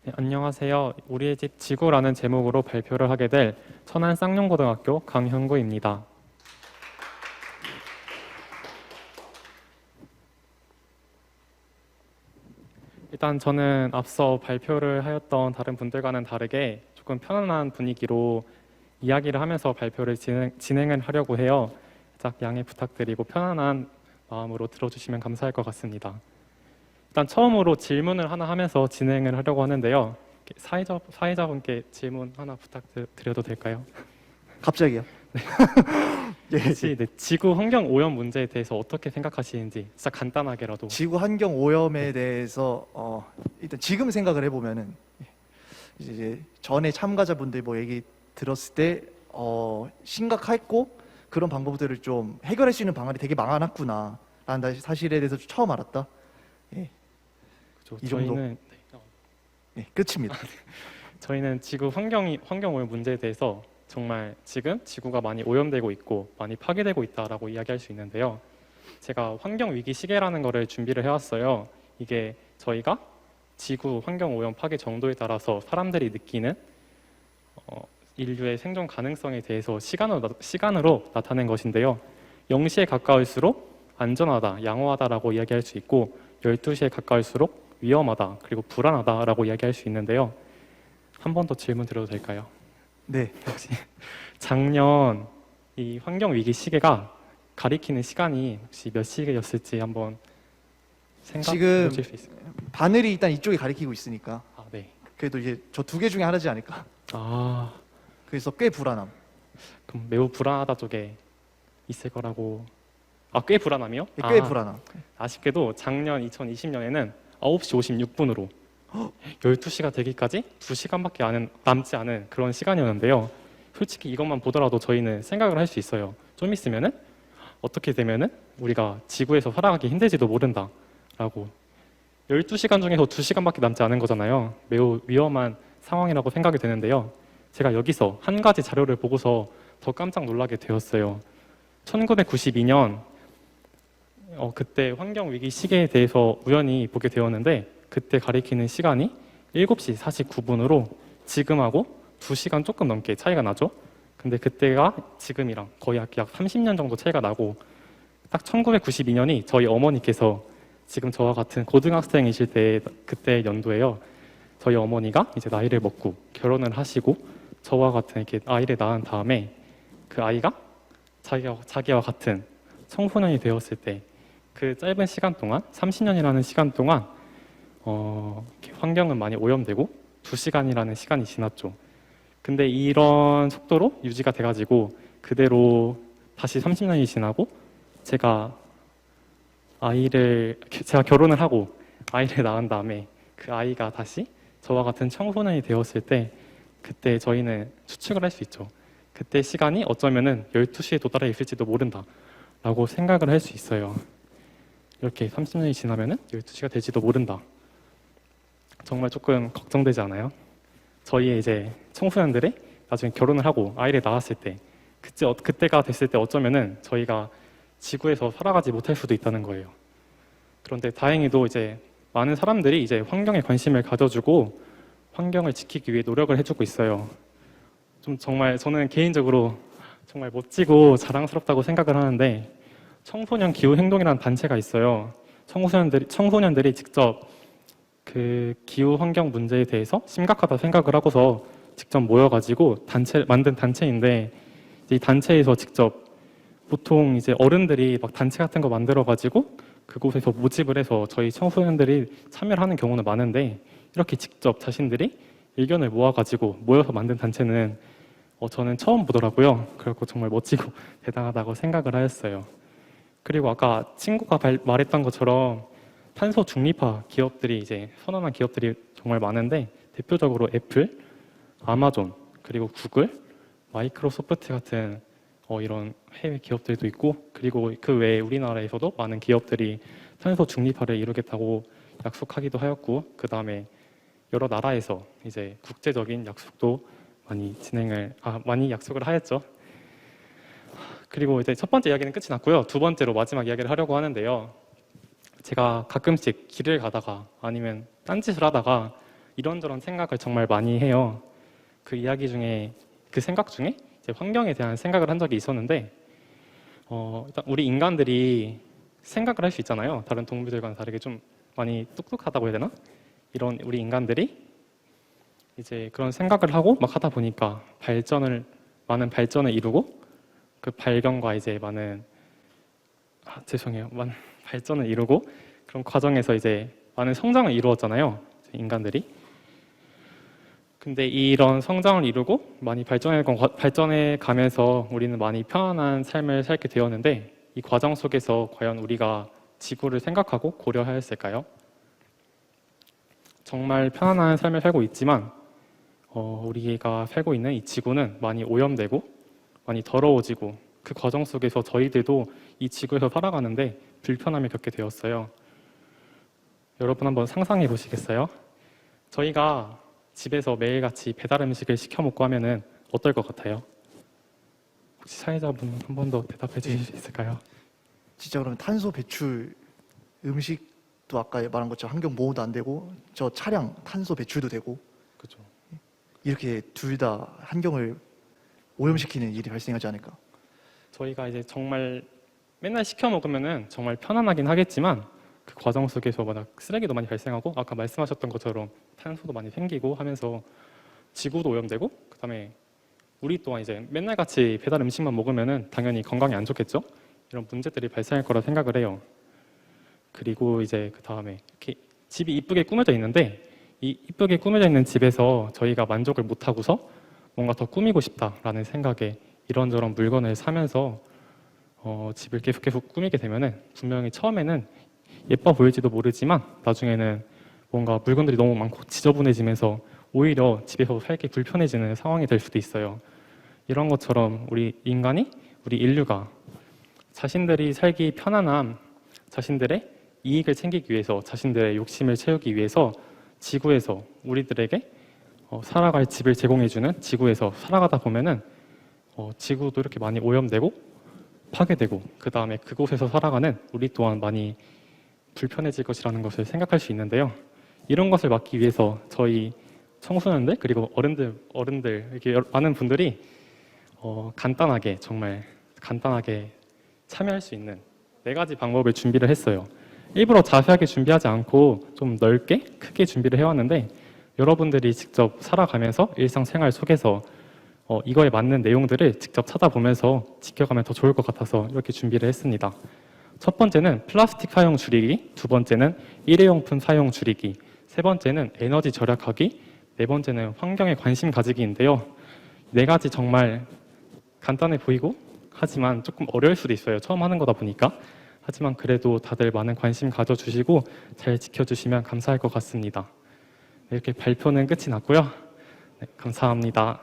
네, 안녕하세요. 우리의 집 지구라는 제목으로 발표를 하게 될 천안 쌍용고등학교 강현구입니다. 일단 저는 앞서 발표를 하였던 다른 분들과는 다르게 조금 편안한 분위기로 이야기를 하면서 발표를 진행을 하려고 해요. 살짝 양해 부탁드리고 편안한 마음으로 들어주시면 감사할 것 같습니다. 일단 처음으로 질문을 하나 하면서 진행을 하려고 하는데요. 사회자분께 질문 하나 부탁드려도 될까요? 갑자기요? 예, 혹시 지구 환경 오염 문제에 대해서 어떻게 생각하시는지 진짜 간단하게라도. 지구 환경 오염에 대해서 일단 지금 생각을 해보면은 이제 전에 참가자분들 뭐 얘기 들었을 때 심각했고 그런 방법들을 좀 해결할 수 있는 방안이 되게 많았구나 라는 사실에 대해서 처음 알았다. 예, 그렇죠. 이 정도. 저희는 끝입니다. 저희는 지구 환경 오염 문제에 대해서 정말 지금 지구가 많이 오염되고 있고 많이 파괴되고 있다라고 이야기할 수 있는데요. 제가 환경 위기 시계라는 거를 준비를 해왔어요. 이게 저희가 지구 환경 오염 파괴 정도에 따라서 사람들이 느끼는 인류의 생존 가능성에 대해서 시간으로 나타낸 것인데요. 0시에 가까울수록 안전하다, 양호하다라고 이야기할 수 있고 12시에 가까울수록 위험하다, 그리고 불안하다라고 이야기할 수 있는데요. 한 번 더 질문 드려도 될까요? 네, 혹시 작년 이 환경 위기 시계가 가리키는 시간이 혹시 몇 시였을지 한번 생각해 지금 보실 수 있을까요? 바늘이 일단 이쪽에 가리키고 있으니까 아, 네. 그래도 이제 저 두 개 중에 하나지 않을까. 아, 그래서 꽤 불안함. 그럼 매우 불안하다 쪽에 있을 거라고. 아, 꽤 불안함이요? 꽤 불안함. 아쉽게도 작년 2020년에는 9시 56분으로 12시가 되기까지 2시간밖에 남지 않은 그런 시간이었는데요. 솔직히 이것만 보더라도 저희는 생각을 할 수 있어요. 좀 있으면은 어떻게 되면은 우리가 지구에서 살아가기 힘들지도 모른다라고. 12시간 중에서 2시간밖에 남지 않은 거잖아요. 매우 위험한 상황이라고 생각이 되는데요. 제가 여기서 한 가지 자료를 보고서 더 깜짝 놀라게 되었어요. 1992년 그때 환경 위기 시계에 대해서 우연히 보게 되었는데 그때 가리키는 시간이 7시 49분으로 지금하고 2시간 조금 넘게 차이가 나죠. 근데 그때가 지금이랑 거의 약 30년 정도 차이가 나고 딱 1992년이 저희 어머니께서 지금 저와 같은 고등학생이실 때 그때 연도예요. 저희 어머니가 이제 나이를 먹고 결혼을 하시고 저와 같은 이렇게 아이를 낳은 다음에 그 아이가 자기와 같은 청소년이 되었을 때 그 짧은 시간 동안 30년이라는 시간 동안 이렇게 환경은 많이 오염되고 2시간이라는 시간이 지났죠. 근데 이런 속도로 유지가 돼가지고 그대로 다시 30년이 지나고 제가 결혼을 하고 아이를 낳은 다음에 그 아이가 다시 저와 같은 청소년이 되었을 때 그때 저희는 추측을 할 수 있죠. 그때 시간이 어쩌면은 12시에 도달해 있을지도 모른다라고 생각을 할 수 있어요. 이렇게 30년이 지나면은 12시가 될지도 모른다. 정말 조금 걱정되지 않아요? 저희의 이제 청소년들이 나중에 결혼을 하고 아이를 낳았을 때 그때가 됐을 때 어쩌면은 저희가 지구에서 살아가지 못할 수도 있다는 거예요. 그런데 다행히도 이제 많은 사람들이 이제 환경에 관심을 가져주고 환경을 지키기 위해 노력을 해주고 있어요. 좀 정말 저는 개인적으로 정말 멋지고 자랑스럽다고 생각을 하는데 청소년 기후 행동이라는 단체가 있어요. 청소년들이 직접 그 기후 환경 문제에 대해서 심각하다 생각을 하고서 직접 모여가지고 만든 단체인데 이 단체에서 직접 보통 이제 어른들이 막 단체 같은 거 만들어가지고 그곳에서 모집을 해서 저희 청소년들이 참여를 하는 경우는 많은데 이렇게 직접 자신들이 의견을 모아가지고 모여서 만든 단체는 저는 처음 보더라고요. 그래서 정말 멋지고 대단하다고 생각을 하였어요. 그리고 아까 친구가 말했던 것처럼 탄소 중립화 기업들이 이제 선언한 기업들이 정말 많은데 대표적으로 애플, 아마존, 그리고 구글, 마이크로소프트 같은 이런 해외 기업들도 있고 그리고 그 외에 우리나라에서도 많은 기업들이 탄소 중립화를 이루겠다고 약속하기도 하였고 그 다음에 여러 나라에서 이제 국제적인 약속도 많이 약속을 하였죠. 그리고 이제 첫 번째 이야기는 끝이 났고요. 두 번째로 마지막 이야기를 하려고 하는데요. 제가 가끔씩 길을 가다가 아니면 딴짓을 하다가 이런저런 생각을 정말 많이 해요. 그 이야기 중에 그 생각 중에 이제 환경에 대한 생각을 한 적이 있었는데 일단 우리 인간들이 생각을 할 수 있잖아요. 다른 동물들과는 다르게 좀 많이 똑똑하다고 해야 되나? 이런 우리 인간들이 이제 그런 생각을 하고 막 하다 보니까 많은 발전을 이루고 그 발견과 이제 많은 발전을 이루고 그런 과정에서 이제 많은 성장을 이루었잖아요. 인간들이. 근데 이런 성장을 이루고 많이 발전해 가면서 우리는 많이 편안한 삶을 살게 되었는데 이 과정 속에서 과연 우리가 지구를 생각하고 고려하였을까요? 정말 편안한 삶을 살고 있지만 우리가 살고 있는 이 지구는 많이 오염되고 많이 더러워지고 그 과정 속에서 저희들도 이 지구에서 살아가는데 불편함을 겪게 되었어요. 여러분 한번 상상해 보시겠어요? 저희가 집에서 매일같이 배달 음식을 시켜 먹고 하면은 어떨 것 같아요? 혹시 사회자분 한 번 더 대답해 주실 수 있을까요? 진짜 그러면 탄소 배출, 음식도 아까 말한 것처럼 환경 보호도 안 되고 저 차량 탄소 배출도 되고 그렇죠. 이렇게 둘 다 환경을 오염시키는 일이 발생하지 않을까. 저희가 이제 정말 맨날 시켜 먹으면은 정말 편안하긴 하겠지만 그 과정 속에서 워낙 쓰레기도 많이 발생하고 아까 말씀하셨던 것처럼 탄소도 많이 생기고 하면서 지구도 오염되고 그다음에 우리 또한 이제 맨날 같이 배달 음식만 먹으면은 당연히 건강에 안 좋겠죠? 이런 문제들이 발생할 거라 생각을 해요. 그리고 이제 그 다음에 이렇게 집이 이쁘게 꾸며져 있는데 이 이쁘게 꾸며져 있는 집에서 저희가 만족을 못 하고서 뭔가 더 꾸미고 싶다라는 생각에 이런저런 물건을 사면서 집을 계속 꾸미게 되면은 분명히 처음에는 예뻐 보일지도 모르지만 나중에는 뭔가 물건들이 너무 많고 지저분해지면서 오히려 집에서 살기 불편해지는 상황이 될 수도 있어요. 이런 것처럼 우리 인류가 자신들이 살기 편안함, 자신들의 이익을 챙기기 위해서, 자신들의 욕심을 채우기 위해서 지구에서 우리들에게 살아갈 집을 제공해주는 지구에서 살아가다 보면은 지구도 이렇게 많이 오염되고 파괴되고 그 다음에 그곳에서 살아가는 우리 또한 많이 불편해질 것이라는 것을 생각할 수 있는데요. 이런 것을 막기 위해서 저희 청소년들 그리고 어른들 이렇게 많은 분들이 정말 간단하게 참여할 수 있는 4가지 방법을 준비를 했어요. 일부러 자세하게 준비하지 않고 좀 넓게 크게 준비를 해왔는데 여러분들이 직접 살아가면서 일상생활 속에서 이거에 맞는 내용들을 직접 찾아보면서 지켜가면 더 좋을 것 같아서 이렇게 준비를 했습니다. 첫 번째는 플라스틱 사용 줄이기, 두 번째는 일회용품 사용 줄이기, 세 번째는 에너지 절약하기, 네 번째는 환경에 관심 가지기인데요. 4가지 정말 간단해 보이고 하지만 조금 어려울 수도 있어요. 처음 하는 거다 보니까. 하지만 그래도 다들 많은 관심 가져주시고 잘 지켜주시면 감사할 것 같습니다. 네, 이렇게 발표는 끝이 났고요. 네, 감사합니다.